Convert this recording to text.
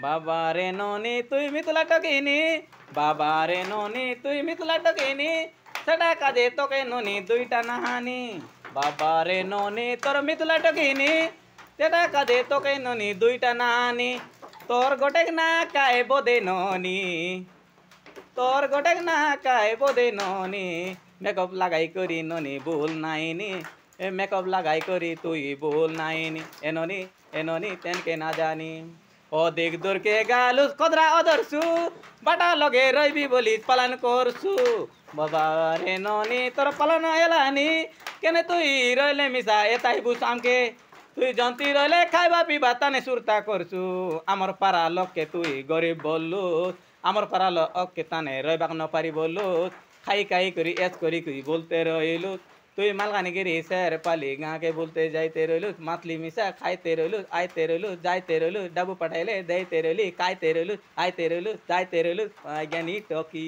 বাবা রে ননি তুই মিথলা টকিনি, বাবা রে ননি তুই মিথলা টকিনি, সেটা কাজে তোকে ননি দুইটা নাহানি। বাবা রে ননি তোর মিথলা টকিনি, সেটা কাজে তোকে ননি দুইটা নাহানি। তোর গোটেক না কায় বোদে ননি, তোর গোটেক না কায় বোদে ননি, মেকআপ লাগাই করি ননি ভুল নাইনি, এ মেকআপ লাগাই করি তুই ভুল নাইনি। এননি তেনকে না জানি, অধিক দূরকে গালুস কদরা অদরসু, বাটা লগে রইবি বলি পালন করছু। বাবা রে ননি তোর পালন এলানি, কেনে তুই রইলে মিশা এতাই বুস আমকে, তুই জন্তি রইলে খাইবা পিবা তানে সুরতা করছু। আমার পাড়া লোককে তুই গরিব বললু, আমার পাড়া লোককে তানে রইবাক নপারি বললু, খাই খাই করি এস করি করি বলতে রইলু। তুই মালগানিগিরি স্যার পালি গাঁকে বলতে যাইতে রইলু, মাতলি মিশা খাইতে রইলু, আইতে রইলু, যাইতে রইলু, ডাবু পাঠাইলে দেইতে রইলি, খাইতে রইলু, আইতে রইলু, যাইতে রইলু, জ্ঞানী টকি।